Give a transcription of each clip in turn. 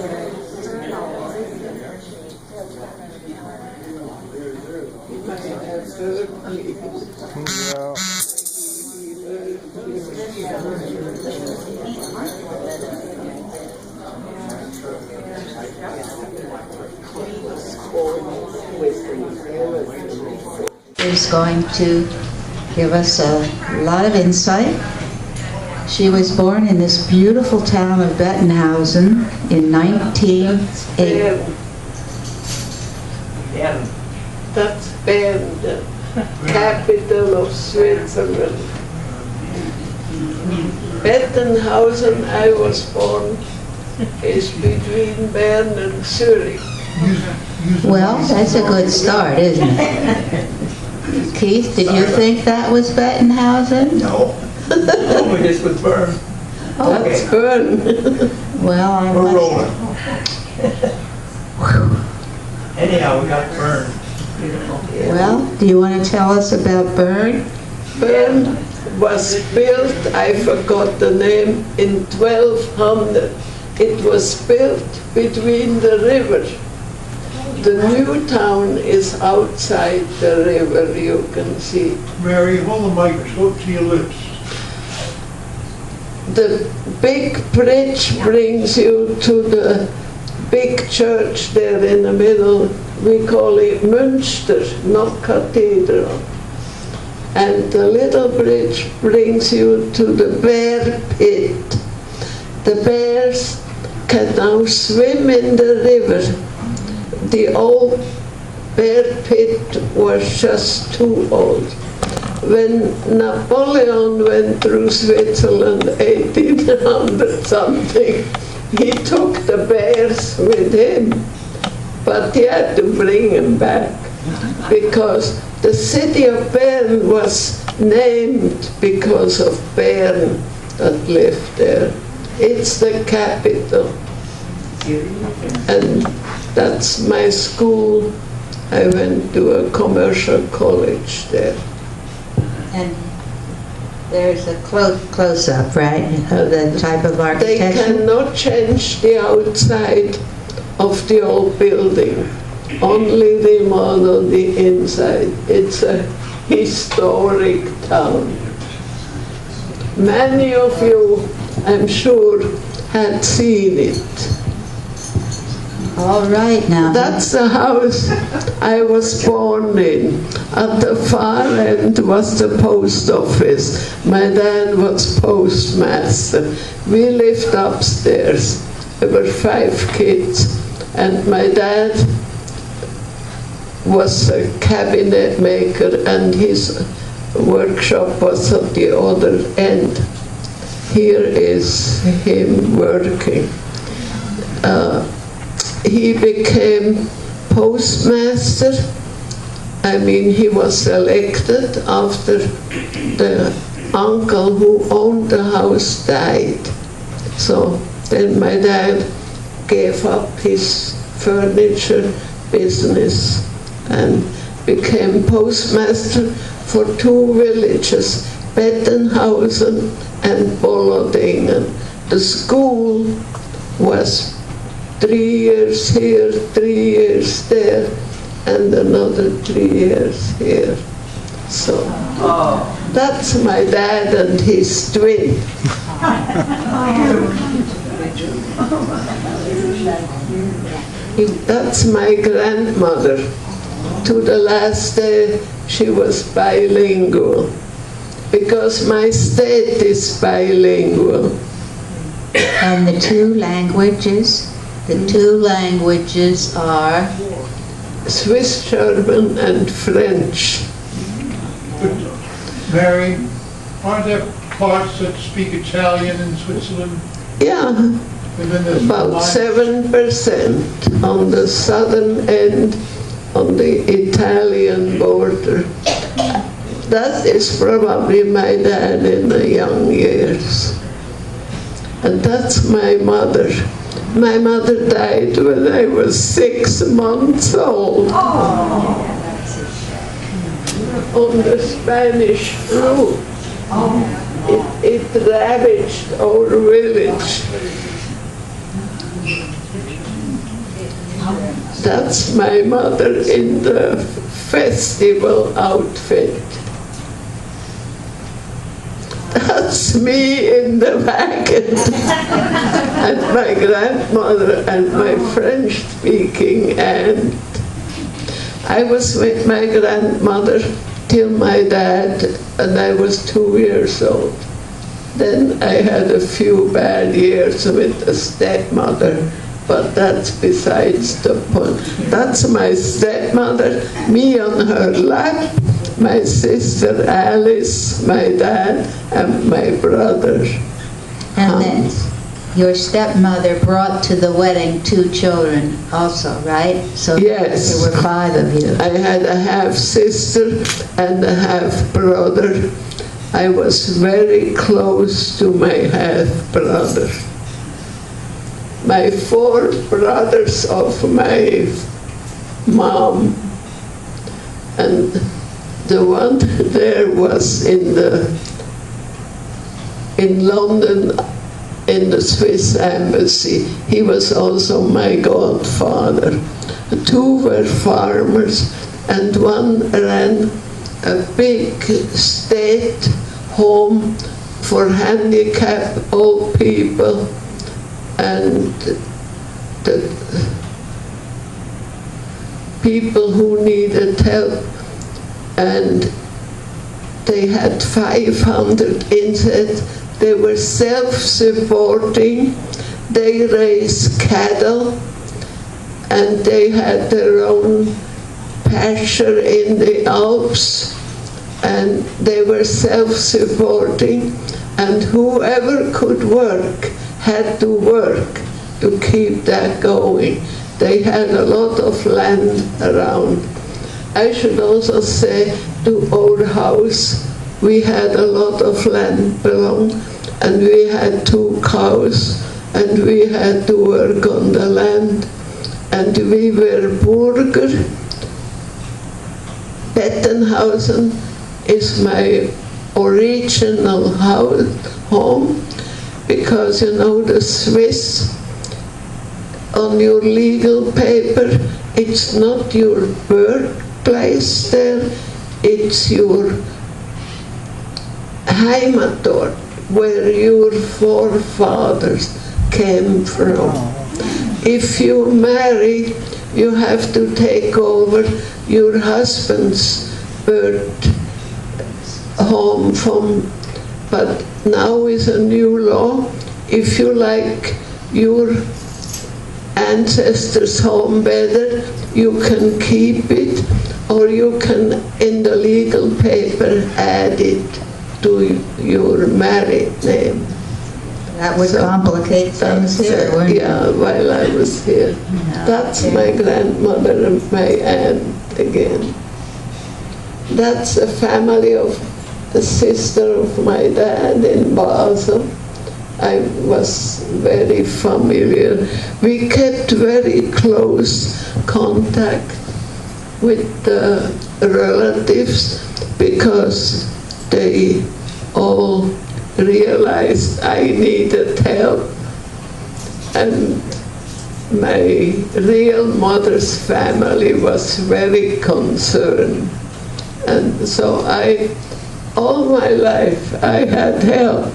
Yeah. Is going to give us a lot of insight. She was born in this beautiful town of Bettenhausen in 1908. That's Bern, the capital of Switzerland. Bettenhausen, I was born, is between Bern and Zurich. Well, that's a good start, isn't it? Keith, did you think that was Bettenhausen? No. No, we just with Bern. That's Bern. Well, I We're must... rolling. Anyhow, we got Bern. Well, do you want to tell us about Bern? Bern was built, I forgot the name, in 1200. It was built between the river. The new town is outside the river, you can see. Mary, hold the microscope to your lips. The big bridge brings you to the big church there in the middle. We call it Münster, not cathedral. And the little bridge brings you to the bear pit. The bears can now swim in the river. The old bear pit was just too old. When Napoleon went through Switzerland 1800 something, he took the bears with him, but he had to bring them back because the city of Bern was named because of Bern that lived there. It's the capital. And that's my school. I went to a commercial college there. And there's a close-up, right, of the type of They architecture? cannot change the outside of the old building, only remodel the inside. It's a historic town. Many of you, I'm sure, had seen it. All right, now. That's the house I was born in. At the far end was the post office. My dad was postmaster. We lived upstairs. There were 5 kids. And my dad was a cabinet maker and his workshop was at the other end. Here is him working. He became postmaster. I mean, he was elected after the uncle who owned the house died. So then my dad gave up his furniture business and became postmaster for 2 villages, Bettenhausen and Bollodingen. The school was 3 years here, 3 years there, and another 3 years here. So that's my dad and his twin. That's my grandmother. To the last day, she was bilingual, because my state is bilingual. And the 2 languages? The 2 languages are? Swiss German and French. Mary, aren't there parts that speak Italian in Switzerland? Yeah, And then there's about 7% on the southern end, on the Italian border. That is probably my dad in the young years. And that's my mother. My mother died when I was 6 months old. On the Spanish flu. It ravaged our village. That's my mother in the festival outfit. That's me in the wagon. And my grandmother and my French-speaking aunt. I was with my grandmother till my dad, and I was 2 years old. Then I had a few bad years with a stepmother, but that's besides the point. That's my stepmother, me on her lap, my sister Alice, my dad, and my brother. And then your stepmother brought to the wedding 2 children also, right? So Yes. there were 5 of you. I had a half-sister and a half-brother. I was very close to my half-brother. My 4 brothers of my mom, and the one there was in London in the Swiss embassy. He was also my godfather. 2 were farmers, and one ran a big state home for handicapped old people, and the people who needed help, and they had 500 insects. They were self-supporting. They raised cattle, and they had their own pasture in the Alps, and they were self-supporting, and whoever could work had to work to keep that going. They had a lot of land around. I should also say, to our house, we had a lot of land belong, and we had 2 cows, and we had to work on the land, and we were Burger. Bettenhausen is my original home, because you know the Swiss, on your legal paper, it's not your birthplace there, it's your Heimatort, where your forefathers came from. If you marry, you have to take over your husband's birth home from, but now is a new law. If you like your ancestors' home better, you can keep it, or you can, in the legal paper, add it to your married name. That would complicate things here, wouldn't it? Yeah, while I was here. Yeah, That's okay. my grandmother and my aunt again. That's a family of a sister of my dad in Basel. I was very familiar. We kept very close contact with the relatives, because they all realized I needed help, and my real mother's family was very concerned, and so all my life I had help,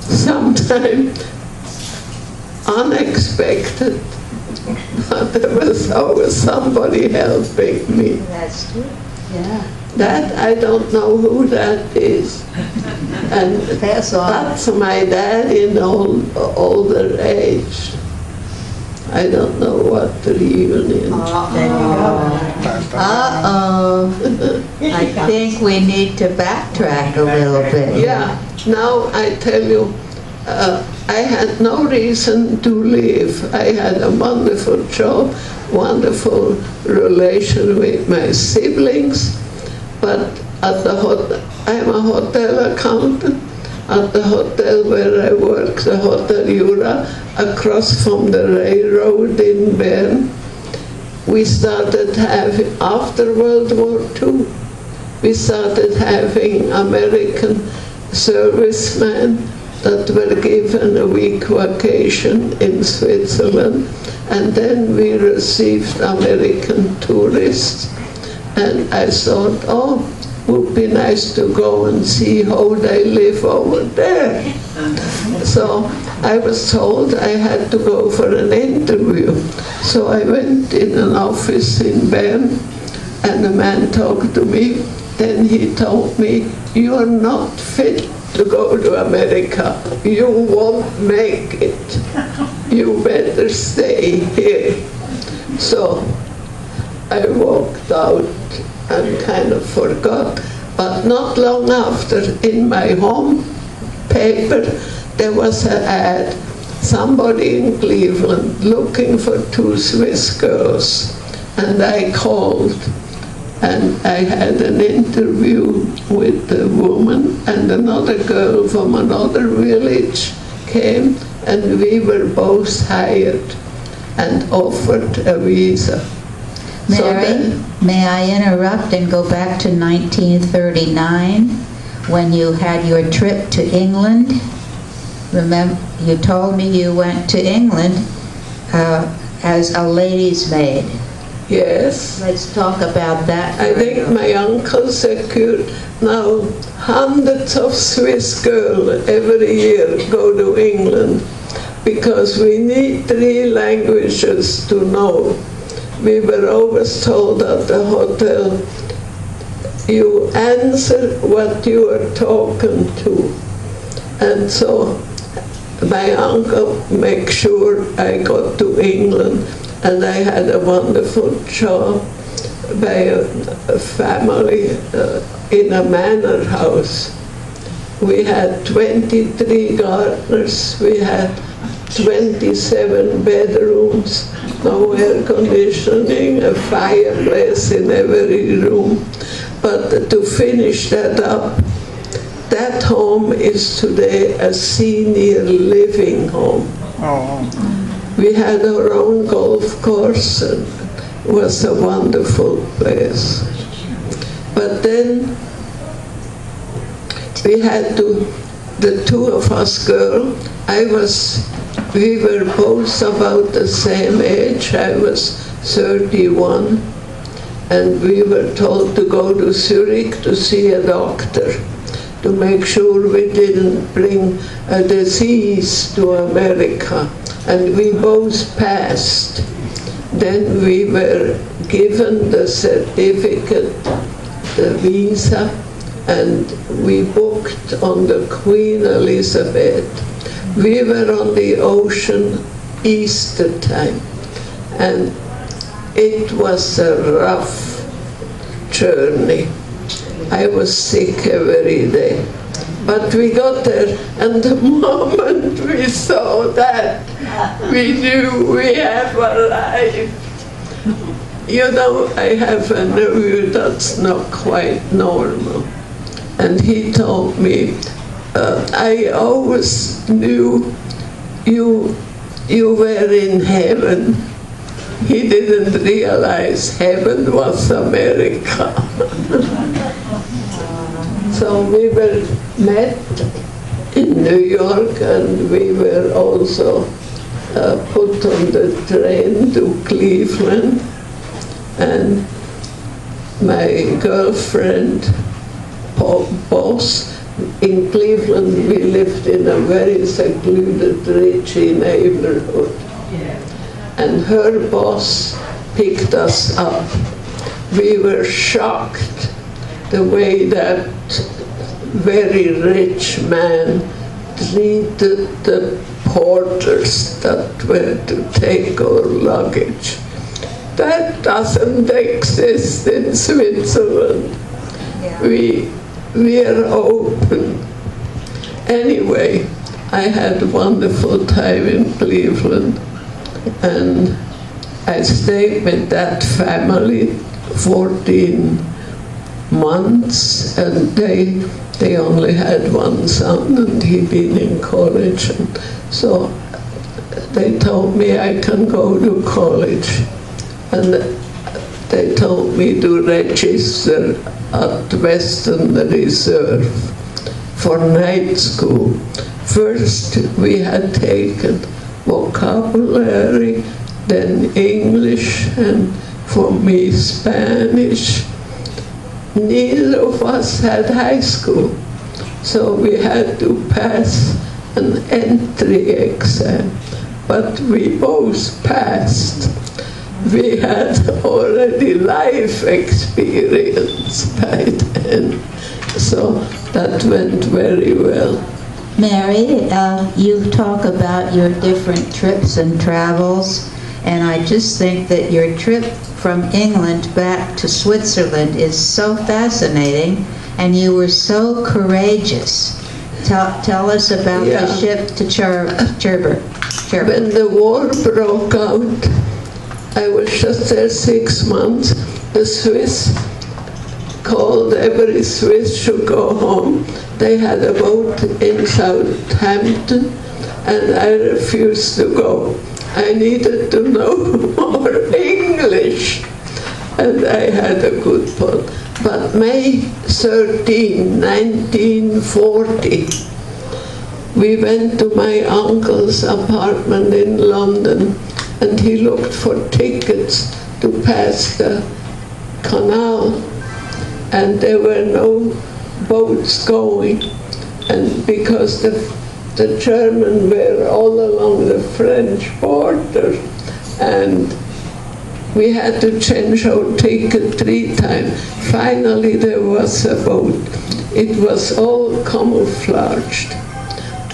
sometimes unexpected, but there was always somebody helping me. That's true, yeah. That, I don't know who that is. And Pass on. that's my dad in older age. I don't know what reunion. Uh-oh. I think we need to backtrack a little bit. Yeah, now I tell you, I had no reason to leave. I had a wonderful job, wonderful relation with my siblings, but at the I'm a hotel accountant. At the hotel where I work, the Hotel Jura, across from the railroad in Bern, we started having, after World War II, we started having American servicemen that were given a week vacation in Switzerland, and then we received American tourists, and I thought, oh, would be nice to go and see how they live over there. So I was told I had to go for an interview. So I went in an office in Bern, and a man talked to me. Then he told me, "You're not fit to go to America. You won't make it. You better stay here." So I walked out and kind of forgot. But not long after, in my home paper, there was an ad, somebody in Cleveland looking for 2 Swiss girls. And I called, and I had an interview with the woman, and another girl from another village came, and we were both hired and offered a visa. Mary, may I interrupt and go back to 1939 when you had your trip to England? Remember, you told me you went to England as a lady's maid. Yes. Let's talk about that. I think my uncle secured now hundreds of Swiss girls every year go to England because we need 3 languages to know. We were always told at the hotel, you answer what you are talking to. And so my uncle made sure I got to England, and I had a wonderful job by a family in a manor house. We had 23 gardeners, we had 27 bedrooms, no air conditioning, a fireplace in every room. But to finish that up, that home is today a senior living home. We had our own golf course, and it was a wonderful place. But then we had to, the 2 of us girls, we were both about the same age. I was 31, and we were told to go to Zurich to see a doctor to make sure we didn't bring a disease to America, and we both passed. Then we were given the certificate, the visa, and we booked on the Queen Elizabeth. We were on the ocean Easter time, and it was a rough journey. I was sick every day. But we got there, and the moment we saw that, we knew we have arrived. You know, I have a nephew that's not quite normal. And he told me, I always knew you were in heaven. He didn't realize heaven was America. So we were met in New York, and we were also put on the train to Cleveland. And my girlfriend, boss, in Cleveland, we lived in a very secluded, ritzy neighborhood. And her boss picked us up. We were shocked the way that very rich man treated the porters that were to take our luggage. That doesn't exist in Switzerland. We are open. Anyway, I had a wonderful time in Cleveland, and I stayed with that family 14 months, and they only had 1 son, and he'd been in college, and so they told me I can go to college, and they told me to register at Western Reserve for night school First we had taken vocabulary, then English, and for me Spanish. Neither of us had high school, so we had to pass an entry exam, but we both passed. We had already life experience by then, so that went very well. Mary, you talk about your different trips and travels, and I just think that your trip from England back to Switzerland is so fascinating, and you were so courageous. Tell us about the ship to Cherbourg. When the war broke out, I was just there 6 months. The Swiss called every Swiss should go home. They had a boat in Southampton, and I refused to go. I needed to know more English, and I had a good point. But May 13, 1940, we went to my uncle's apartment in London, and he looked for tickets to pass the canal, and there were no boats going, and because the Germans were all along the French border, and we had to change our ticket 3 times. Finally there was a boat. It was all camouflaged,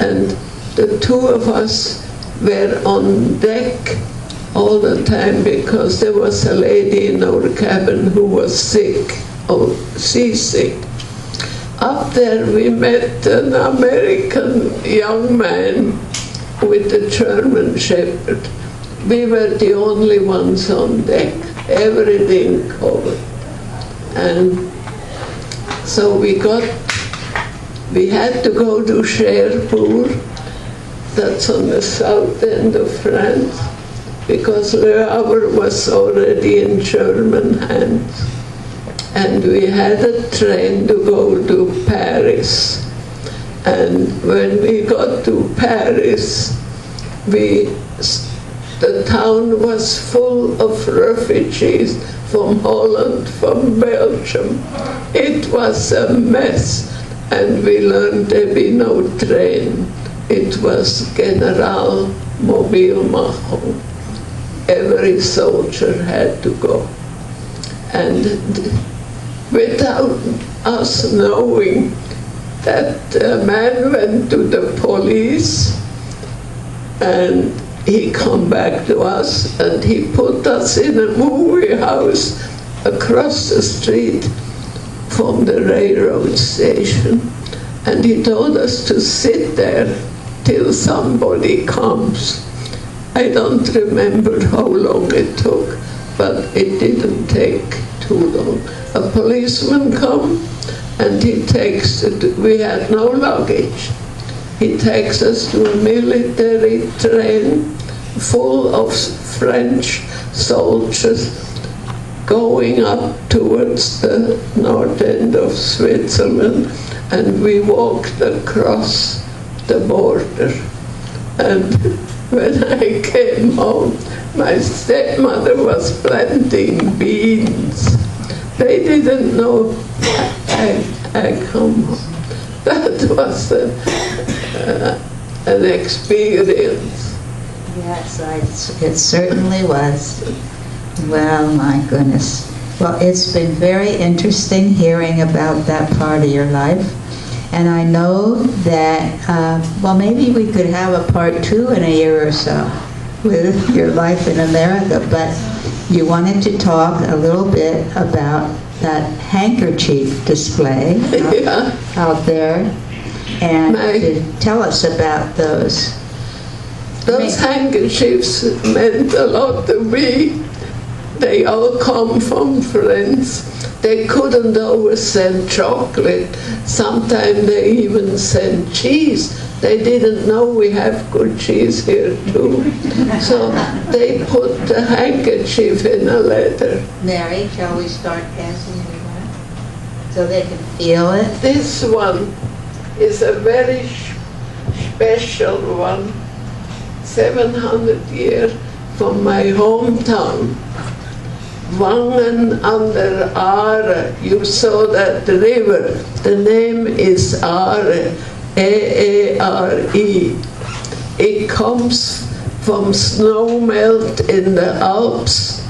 and the 2 of us were on deck all the time because there was a lady in our cabin who was sick, or seasick. Up there we met an American young man with a German shepherd. We were the only ones on deck, everything covered. And so we had to go to Cherbourg, that's on the south end of France, because Le Havre was already in German hands. And we had a train to go to Paris. And when we got to Paris, the town was full of refugees from Holland, from Belgium. It was a mess, and we learned there'd be no train. It was General Mobilmachung. Every soldier had to go. And without us knowing, that man went to the police, and he come back to us, and he put us in a movie house across the street from the railroad station, and he told us to sit there till somebody comes. I don't remember how long it took, but it didn't take too long. A policeman come, and he takes we had no luggage. He takes us to a military train full of French soldiers going up towards the north end of Switzerland, and we walked across the border. And when I came home, my stepmother was planting beans. They didn't know I come home. That was an experience. Yes, it certainly was. Well, my goodness. Well, it's been very interesting hearing about that part of your life. And I know that, well, maybe we could have a part 2 in a year or so with your life in America, but you wanted to talk a little bit about that handkerchief display out there, and to tell us about those. Those handkerchiefs meant a lot to me. They all come from France. They couldn't always send chocolate. Sometimes they even send cheese. They didn't know we have good cheese here too. So they put the handkerchief in a letter. Mary, shall we start passing it around so they can feel it? This one is a very special one, 700 years from my hometown. Wangen an der Aare, you saw that river, the name is Aare, A-A-R-E. It comes from snow melt in the Alps,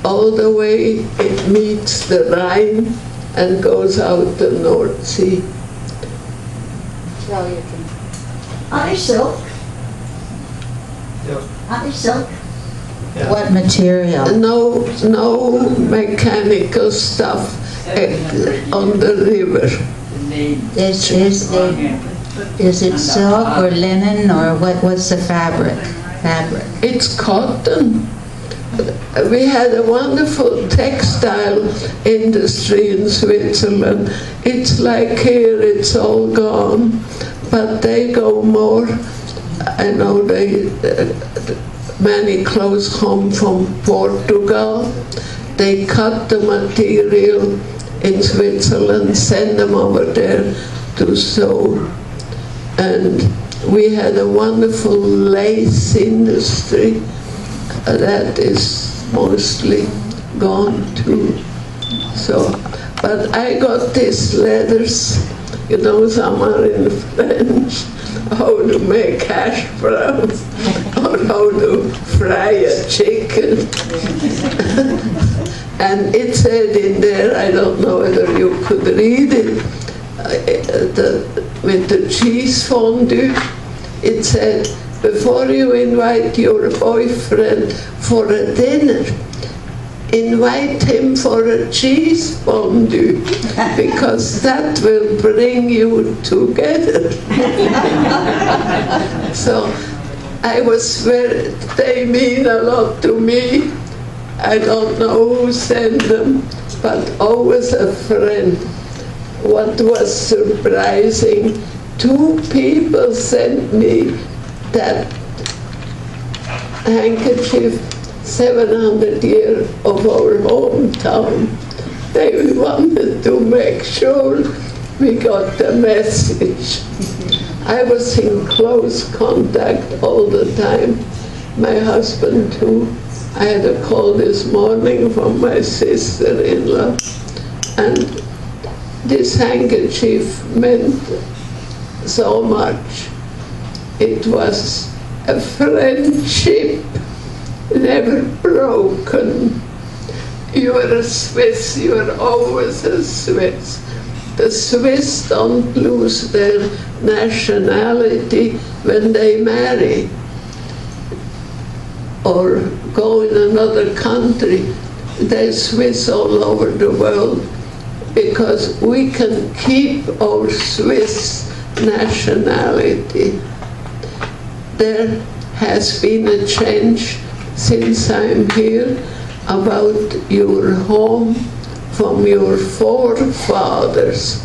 all the way it meets the Rhine and goes out the North Sea. So you can. Honey silk. Yep. Honey silk. Yeah. What material? No mechanical stuff on the river. Is it silk or linen or what's the fabric? It's cotton. We had a wonderful textile industry in Switzerland. It's like here, it's all gone, but they go more. I know many clothes come from Portugal. They cut the material in Switzerland, send them over there to sew. And we had a wonderful lace industry that is mostly gone too. So, but I got these letters, you know, some are in French, how to make hash browns, or how to fry a chicken. And it said in there, I don't know whether you could read it, with the cheese fondue, it said, before you invite your boyfriend for a dinner, invite him for a cheese fondue, because that will bring you together. So I was they mean a lot to me. I don't know who sent them, but always a friend. What was surprising, 2 people sent me that handkerchief, 700 years of our hometown. They wanted to make sure we got the message. I was in close contact all the time. My husband too. I had a call this morning from my sister-in-law, and this handkerchief meant so much. It was a friendship never broken. You are a Swiss, you are always a Swiss. The Swiss don't lose their nationality when they marry or go in another country. They're Swiss all over the world because we can keep our Swiss nationality. There has been a change since I'm here about your home from your forefathers,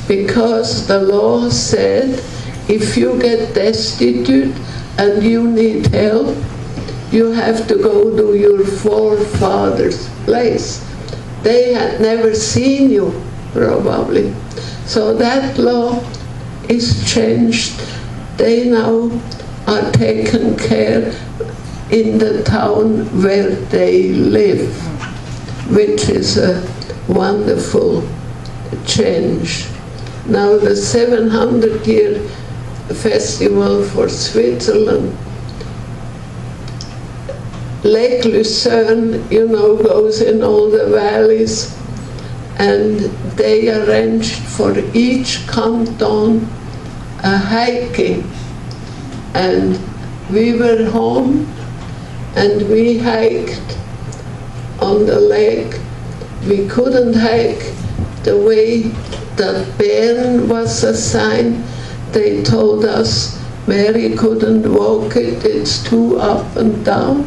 because the law said if you get destitute and you need help, you have to go to your forefathers' place. They had never seen you, probably. So that law is changed. They now are taken care in the town where they live, which is a wonderful change. Now the 700-year festival for Switzerland, Lake Lucerne, you know, goes in all the valleys, and they arranged for each canton a hiking. And we were home and we hiked on the lake. We couldn't hike the way that Bern was assigned. They told us Mary couldn't walk it, it's too up and down.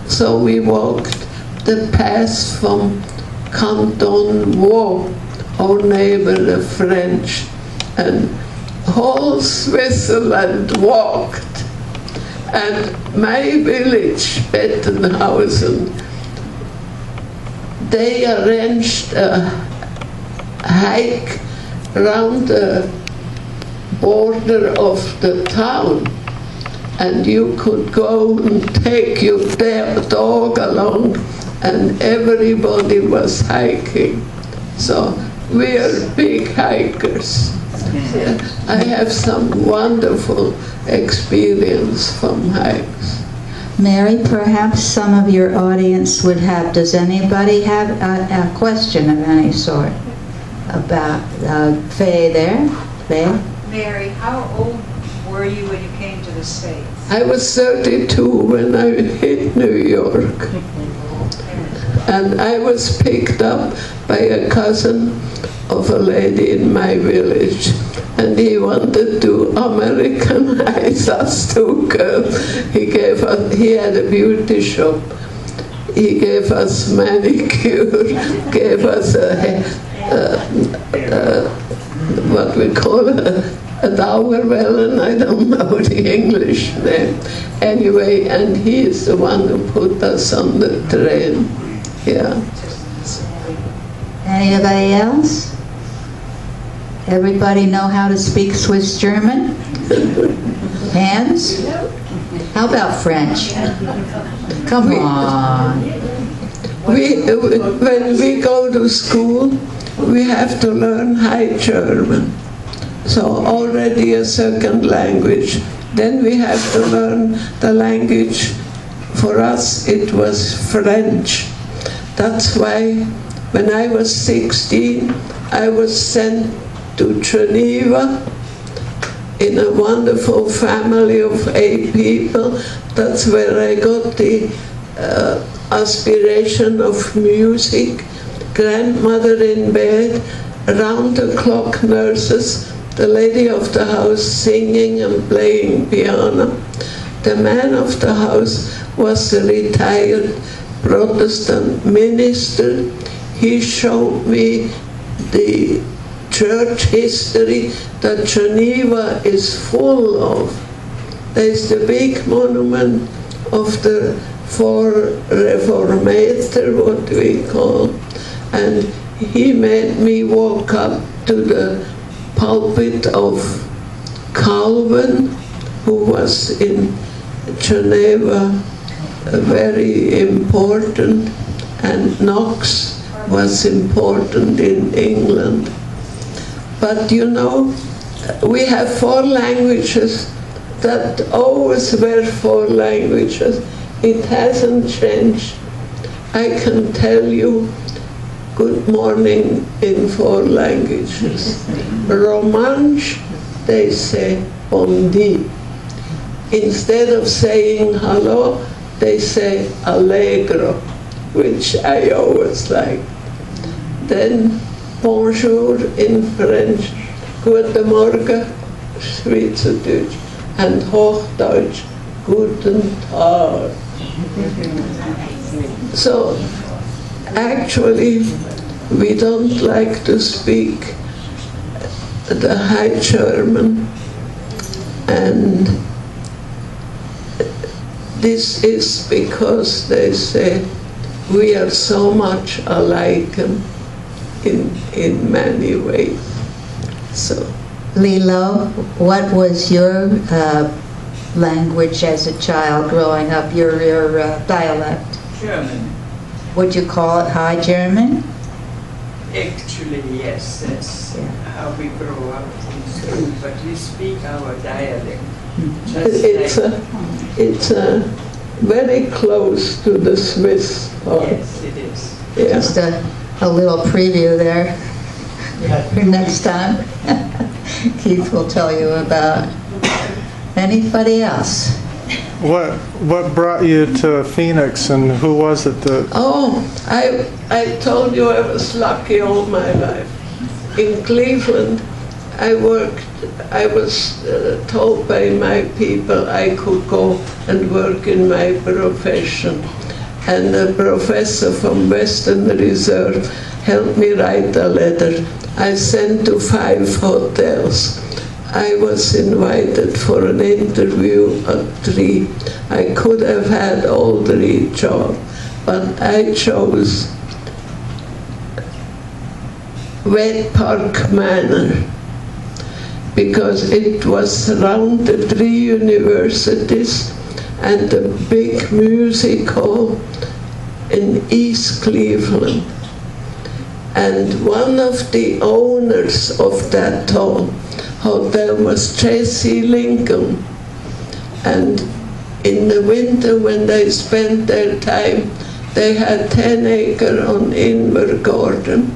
So we walked the path from Canton Vaud, our neighbor, the French, and whole Switzerland walked. And my village, Bettenhausen, they arranged a hike around the border of the town, and you could go and take your dog along, and everybody was hiking. So we are big hikers. I have some wonderful experience from hikes. Mary, perhaps some of your audience would have, does anybody have a question of any sort about Faye there? Faye? Mary, how old were you when you came to the States? I was 32 when I hit New York. And I was picked up by a cousin of a lady in my village, and he wanted to Americanize us two girls. He had a beauty shop. He gave us manicure, gave us what we call a Dauerwellen, I don't know the English name. Anyway, and he is the one who put us on the train. Yeah. Anybody else? Everybody know how to speak Swiss German? Hands? How about French? Come on. When we go to school, we have to learn High German. So already a second language. Then we have to learn the language. For us, it was French. That's why when I was 16, I was sent to Geneva in a wonderful family of 8 people. That's where I got the aspiration of music. Grandmother in bed, round-the-clock nurses, the lady of the house singing and playing piano. The man of the house was the retired Protestant minister. He showed me the church history that Geneva is full of. There's the big monument of the 4 Reformator, what we call, and he made me walk up to the pulpit of Calvin, who was in Geneva very important, and Knox was important in England. But you know, we have 4 languages that always were 4 languages. It hasn't changed. I can tell you good morning in 4 languages. Romansh, they say bon dia. Instead of saying hello, they say allegro, which I always like. Then bonjour in French, guten Morgen, Schweizerdeutsch, and Hochdeutsch, guten Tag. So actually, we don't like to speak the High German, and this is because they say we are so much alike in many ways. So, Lilo, what was your language as a child growing up, your dialect? German. Would you call it High German? Actually, yes, that's how we grow up in school, but we speak our dialect. it's very close to the Swiss part. Yes, it is. Yeah. Just a little preview there for next time. Keith will tell you about. Anybody else? What brought you to Phoenix, and who was it that... Oh, I told you I was lucky all my life. In Cleveland, I was told by my people I could go and work in my profession. And a professor from Western Reserve helped me write a letter. I sent to 5 hotels. I was invited for an interview at 3. I could have had all 3 jobs, but I chose Wet Park Manor because it was around the 3 universities and a big music hall in East Cleveland. And one of the owners of that hotel was Tracy Lincoln. And in the winter, when they spent their time, they had 10 acres on Invergordon.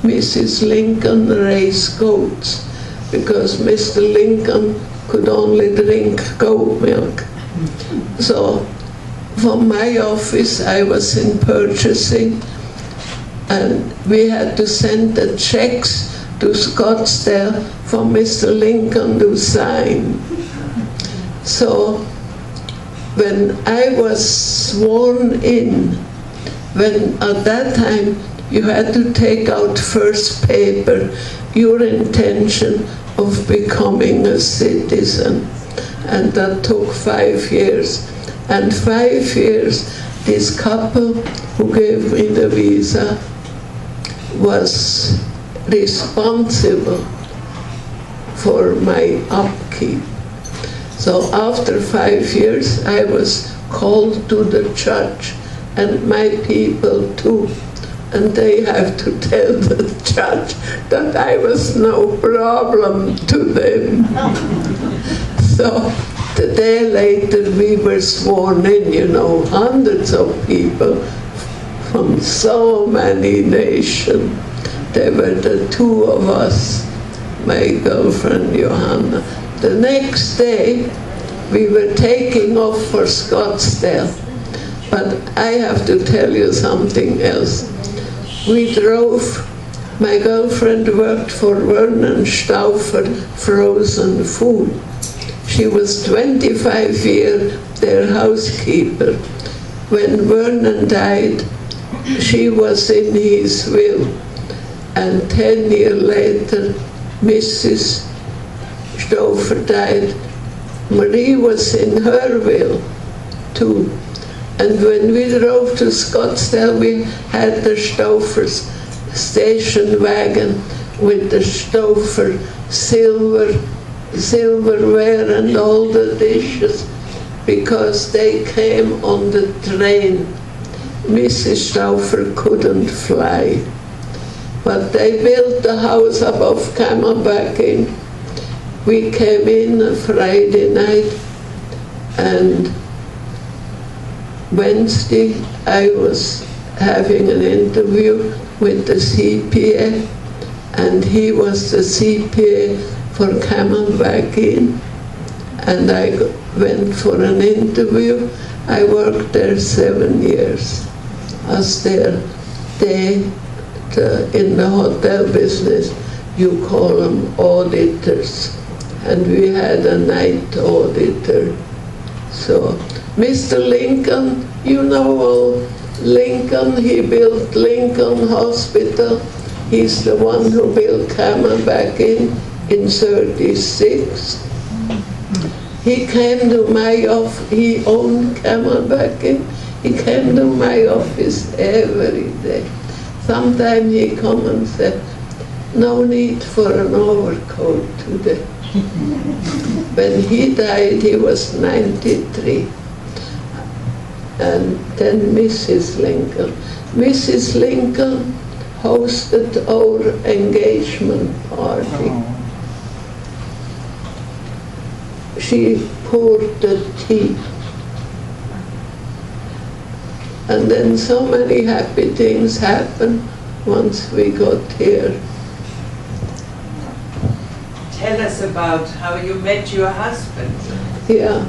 Mrs. Lincoln raised goats because Mr. Lincoln could only drink goat milk. So from my office, I was in purchasing, and we had to send the checks to Scottsdale for Mr. Lincoln to sign. So when I was sworn in, when at that time you had to take out first paper, your intention of becoming a citizen, and that took 5 years. And 5 years, this couple who gave me the visa was responsible for my upkeep. So after 5 years, I was called to the church, and my people too. And they have to tell the judge that I was no problem to them. So the day later we were sworn in, you know, hundreds of people from so many nations. There were the 2 of us, my girlfriend Johanna. The next day we were taking off for Scottsdale. But I have to tell you something else. We drove, my girlfriend worked for Vernon Stauffer Frozen Food. She was 25 years their housekeeper. When Vernon died, she was in his will. And 10 years later, Mrs. Stauffer died. Marie was in her will too. And when we drove to Scottsdale, we had the Stauffer's station wagon with the Stauffer silverware and all the dishes, because they came on the train. Mrs. Stauffer couldn't fly, but they built the house above Camelback Inn. We came in a Friday night, and Wednesday I was having an interview with the CPA, and he was the CPA for Camelback Inn, and I went for an interview. I worked there 7 years as their in the hotel business, you call them auditors, and we had a night auditor. So Mr. Lincoln, you know all Lincoln, he built Lincoln Hospital. He's the one who built Camelback Inn in 36. He came to my office, he owned Camelback Inn. He came to my office every day. Sometimes he come and said, no need for an overcoat today. When he died, he was 93. And then Mrs. Lincoln. Mrs. Lincoln hosted our engagement party. She poured the tea. And then so many happy things happened once we got here. Tell us about how you met your husband. Yeah,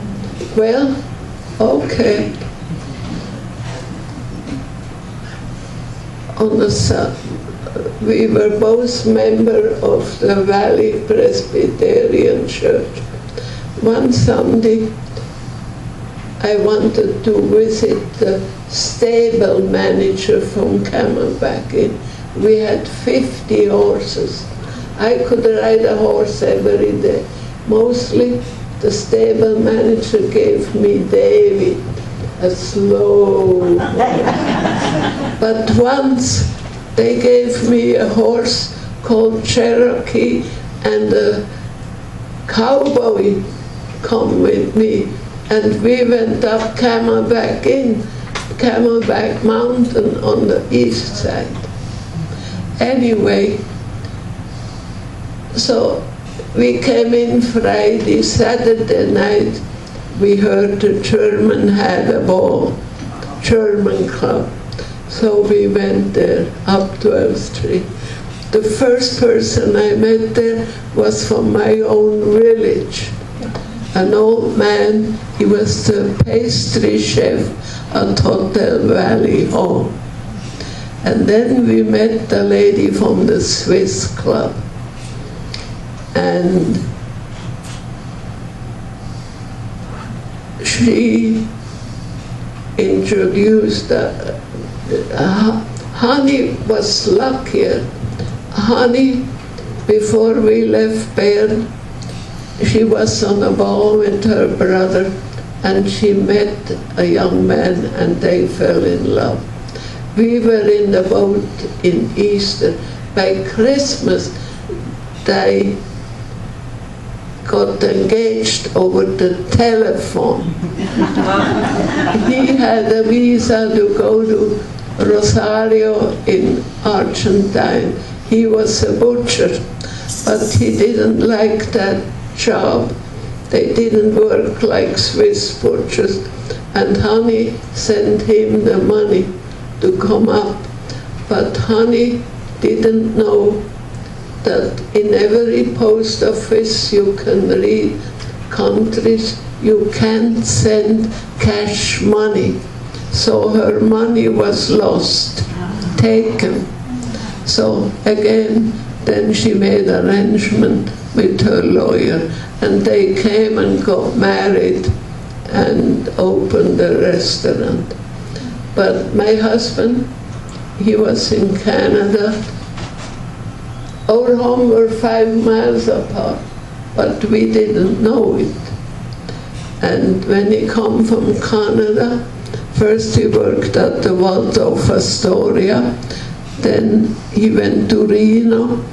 well, okay. We were both members of the Valley Presbyterian Church. One Sunday, I wanted to visit the stable manager from Camelback Inn. We had 50 horses. I could ride a horse every day. Mostly the stable manager gave me Davy, a slow horse. But once they gave me a horse called Cherokee and a cowboy come with me, and we went up Camelback Mountain on the east side. Anyway, so we came in Friday, Saturday night, we heard the German had a ball, German club. So we went there up 12th Street. The first person I met there was from my own village. An old man, he was the pastry chef at Hotel Valley Hall. And then we met the lady from the Swiss club. And she introduced Honey was luckier. Honey, before we left Bern, she was on a ball with her brother, and she met a young man and they fell in love. We were in the boat in Easter. By Christmas, they got engaged over the telephone. He had a visa to go to Rosario in Argentine. He was a butcher, but he didn't like that job. They didn't work like Swiss butchers. And Honey sent him the money to come up. But Honey didn't know that in every post office you can read countries you can't send cash money. So her money was lost, taken. So again, then she made arrangement with her lawyer, and they came and got married and opened a restaurant. But my husband, he was in Canada. Our home were 5 miles apart, but we didn't know it. And when he come from Canada, first he worked at the Waldorf Astoria, then he went to Reno,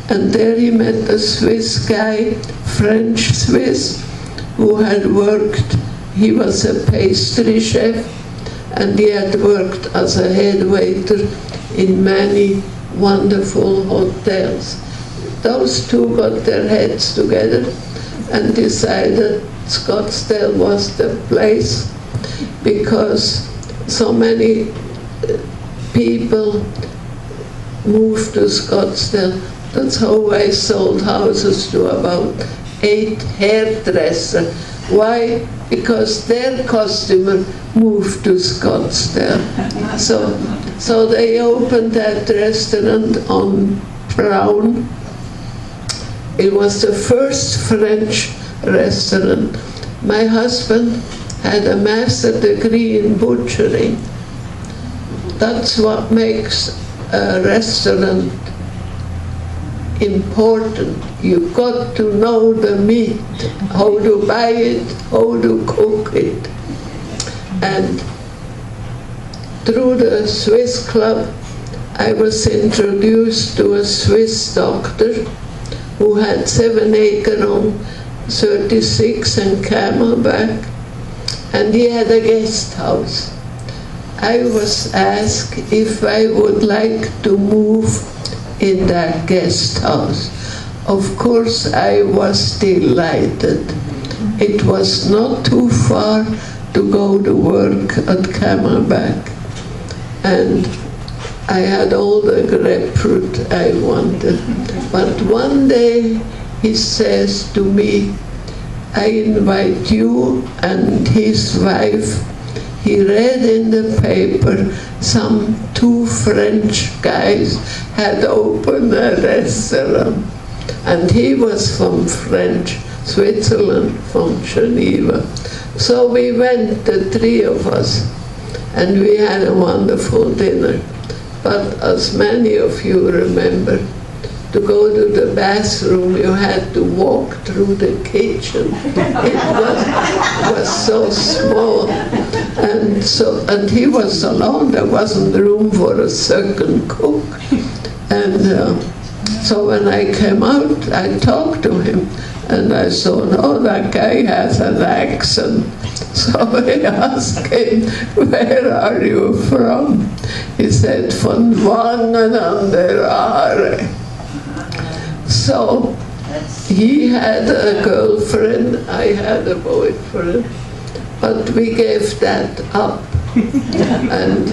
and there he met a Swiss guy, French Swiss, who had worked, he was a pastry chef, and he had worked as a head waiter in many wonderful hotels. Those two got their heads together and decided Scottsdale was the place, because so many people moved to Scottsdale. That's how I sold houses to about 8 hairdressers. Why? Because their customer moved to Scottsdale. So they opened that restaurant on Brown. It was the first French restaurant. My husband had a master degree in butchery. That's what makes a restaurant important. You got to know the meat, how to buy it, how to cook it. And through the Swiss club, I was introduced to a Swiss doctor who had 7-acre on 36 and Camelback, and he had a guest house. I was asked if I would like to move in that guest house. Of course, I was delighted. It was not too far to go to work at Camelback, and I had all the grapefruit I wanted. But one day he says to me, I invite you and his wife. He read in the paper some 2 French guys had opened a restaurant, and he was from French Switzerland, from Geneva. So we went, the 3 of us, and we had a wonderful dinner. But as many of you remember, to go to the bathroom, you had to walk through the kitchen. It was so small. And he was alone. There wasn't room for a second cook. And so when I came out, I talked to him. And I thought, oh, that guy has an accent. So I asked him, where are you from? He said, von Wangen an der Aare. So he had a girlfriend, I had a boyfriend, but we gave that up. And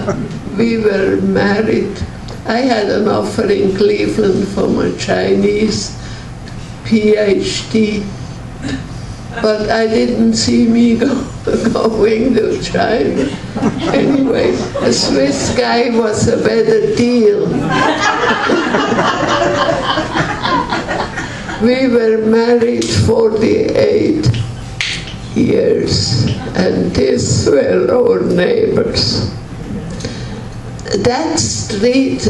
we were married. I had an offer in Cleveland from a Chinese PhD, but I didn't see me going to China. Anyway, a Swiss guy was a better deal. We were married 48 years, and these were our neighbors. That street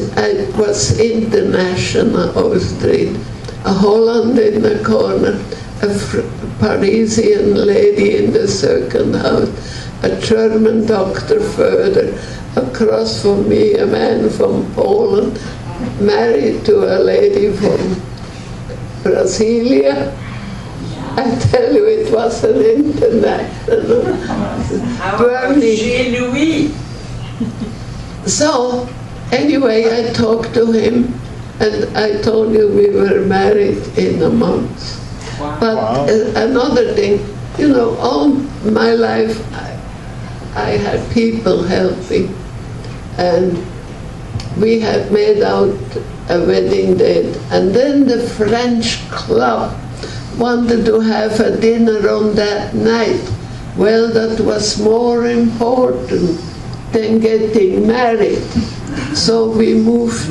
was International Street, a Holland in the corner, a Parisian lady in the second house, a German doctor further. Across from me, a man from Poland, married to a lady from Brasilia. I tell you, it was an international burning. Louis. So, anyway, I talked to him, and I told you we were married in a month. But another thing, you know, all my life I had people helping, and we had made out a wedding date, and then the French club wanted to have a dinner on that night. Well, that was more important than getting married. So we moved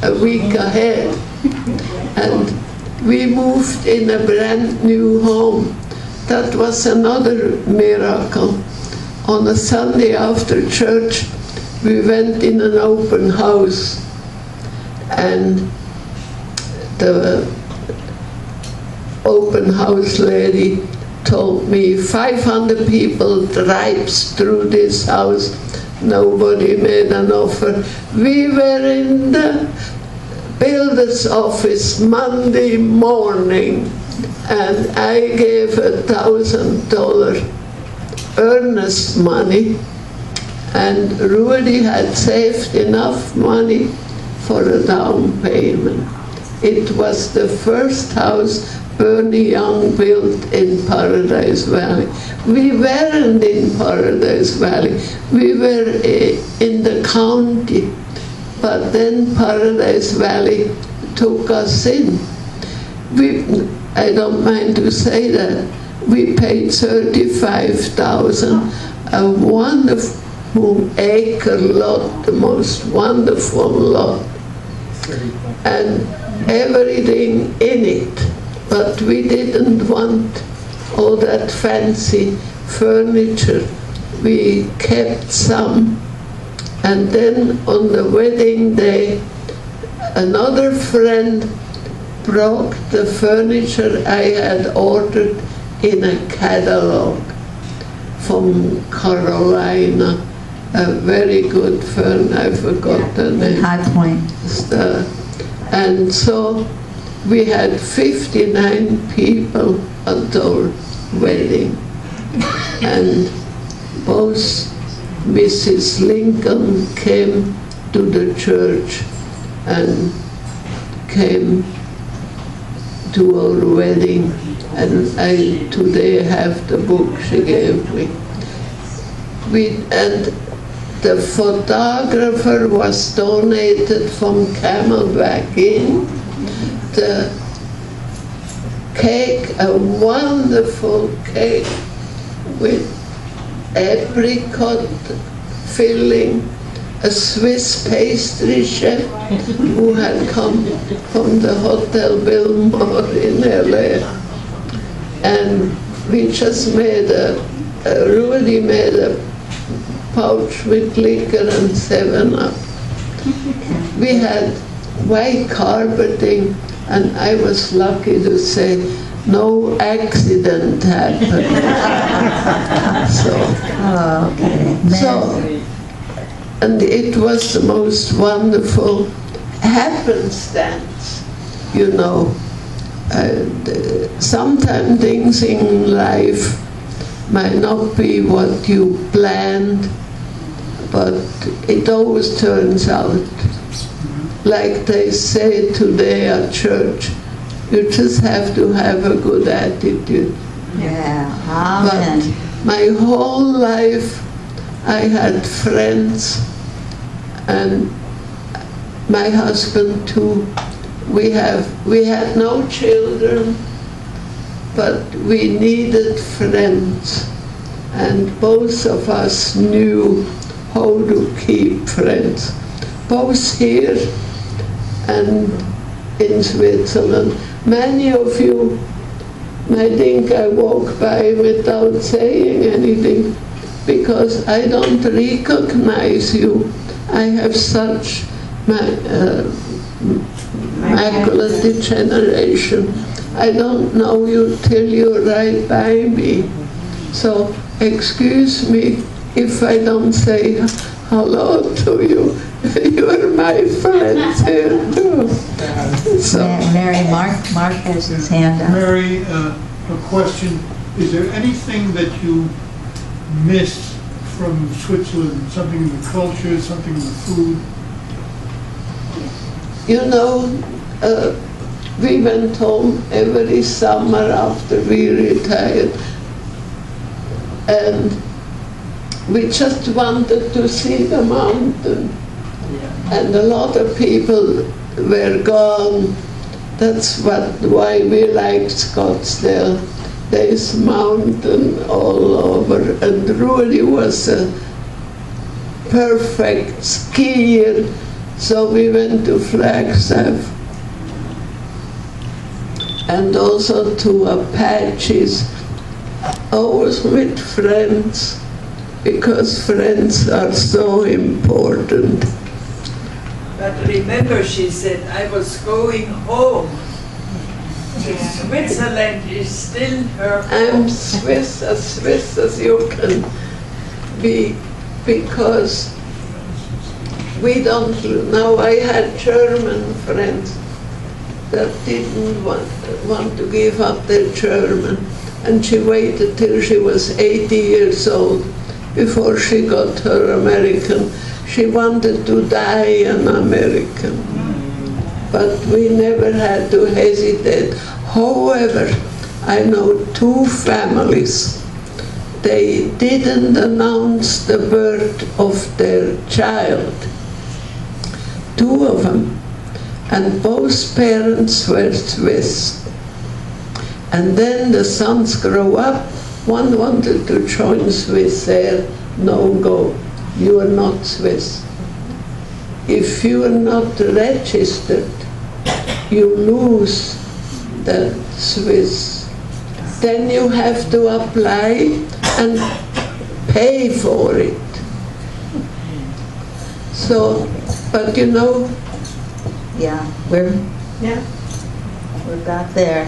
a week ahead, and we moved in a brand new home. That was another miracle. On a Sunday after church, we went in an open house, and the open house lady told me 500 people drives through this house. Nobody made an offer. We were in the builder's office Monday morning, and I gave $1,000 earnest money, and Rudy had saved enough money for a down payment. It was the first house Bernie Young built in Paradise Valley. We weren't in Paradise Valley. We were in the county, but then Paradise Valley took us in. I don't mind to say that, we paid $35,000, a wonderful acre lot, the most wonderful lot, and everything in it. But we didn't want all that fancy furniture. We kept some. And then on the wedding day, another friend brought the furniture I had ordered in a catalog from Carolina, a very good firm, I forgot the name. High Point. And so we had 59 people at our wedding, and both Mrs. Lincoln came to the church and came to our wedding, and I today have the book she gave me. And the photographer was donated from Camelback Inn. The cake, a wonderful cake with apricot filling, a Swiss pastry chef who had come from the Hotel Biltmore in LA. And we just made Rudy made a pouch with liquor and 7-Up. We had white carpeting, and I was lucky to say no accident happened. And it was the most wonderful happenstance, you know. sometimes things in life might not be what you planned, but it always turns out. Like they say today at church, you just have to have a good attitude. Yeah, amen. But my whole life I had friends, and my husband too. We had no children, but we needed friends, and both of us knew how to keep friends, both here and in Switzerland. Many of you might think I walk by without saying anything, because I don't recognize you. I have such macular degeneration. I don't know you till you're right by me. So excuse me if I don't say hello to you. You're my friends here too. So, Mary, Mark has his hand up. Mary, a question. Is there anything that you miss from Switzerland? Something in the culture, something in the food? you know, we went home every summer after we retired, and we just wanted to see the mountain. And a lot of people were gone. That's why we liked Scottsdale. There's mountain all over, and Rudy was a perfect skier, so we went to Flagstaff and also to Apaches, always with friends, because friends are so important. But remember, she said, I was going home. Switzerland is still her home. I'm Swiss as you can be, because we don't, now I had German friends that didn't want to give up their German, and she waited till she was 80 years old before she got her American. She wanted to die an American, but we never had to hesitate. However, I know two families. They didn't announce the birth of their child, two of them, and both parents were Swiss. And then the sons grow up. One wanted to join Swiss Air, no go. You are not Swiss. If you are not registered, you lose that Swiss. Then you have to apply and pay for it. So, but you know, Yeah, we're about there.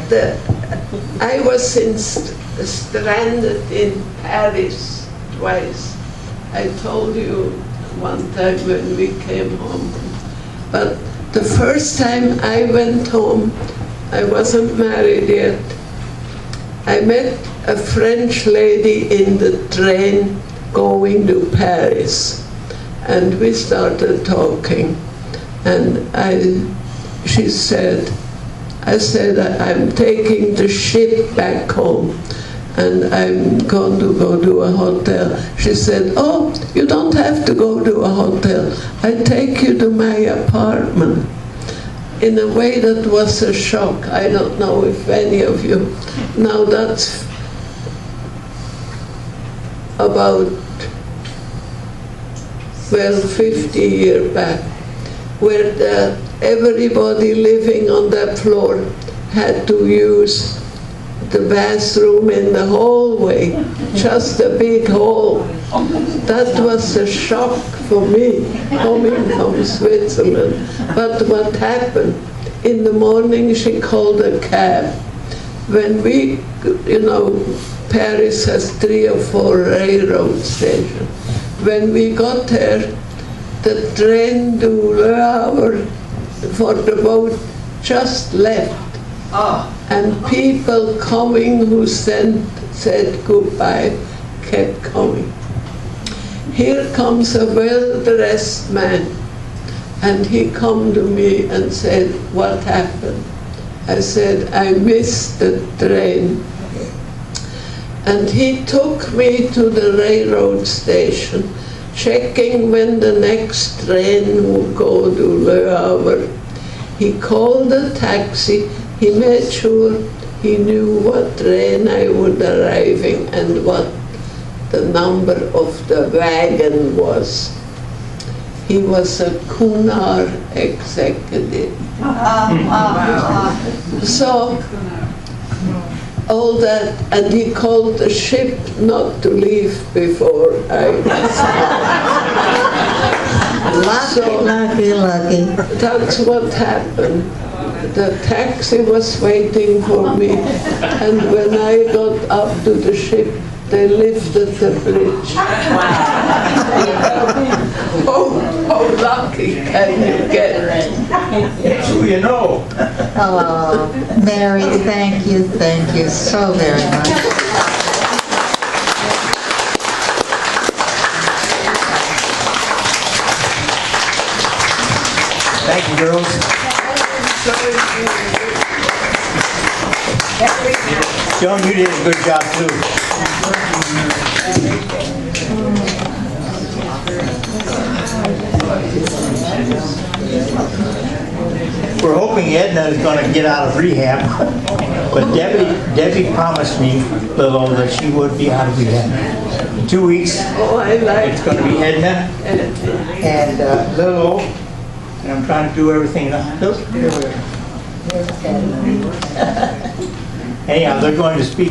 I was stranded in Paris twice. I told you one time when we came home. But the first time I went home, I wasn't married yet. I met a French lady in the train going to Paris, and we started talking. And she said, I said, I'm taking the ship back home, and I'm going to go to a hotel. She said, oh, you don't have to go to a hotel. I take you to my apartment. In a way that was a shock. I don't know if any of you, now that's about, well, 50 years back, where everybody living on that floor had to use the bathroom in the hallway, just a big hall. That was a shock for me, coming from Switzerland. But what happened? In the morning she called a cab. When we, you know, Paris has 3 or 4 railroad stations. When we got there, the train to Le Havre for the boat just left. And people coming who said goodbye kept coming. Here comes a well-dressed man, and he come to me and said, what happened? I said, I missed the train. And he took me to the railroad station, checking when the next train would go to Le Havre. He called a taxi. He made sure he knew what train I would arriving and what the number of the wagon was. He was a Cunard executive. So, all that, and he called the ship not to leave before I Lucky. That's what happened. The taxi was waiting for me, and when I got up to the ship, they lifted the bridge. Oh, how lucky can you get? That's who you know. Oh, Mary, thank you so very much. Thank you, girls. Joan, you did a good job too. We're hoping Edna is going to get out of rehab, but Debbie promised me, Lilo, that she would be out of rehab. In 2 weeks, Oh, I like it's going to be Edna and Lilo, and I'm trying to do everything. Look, there we are. Anyhow, they're going to speak.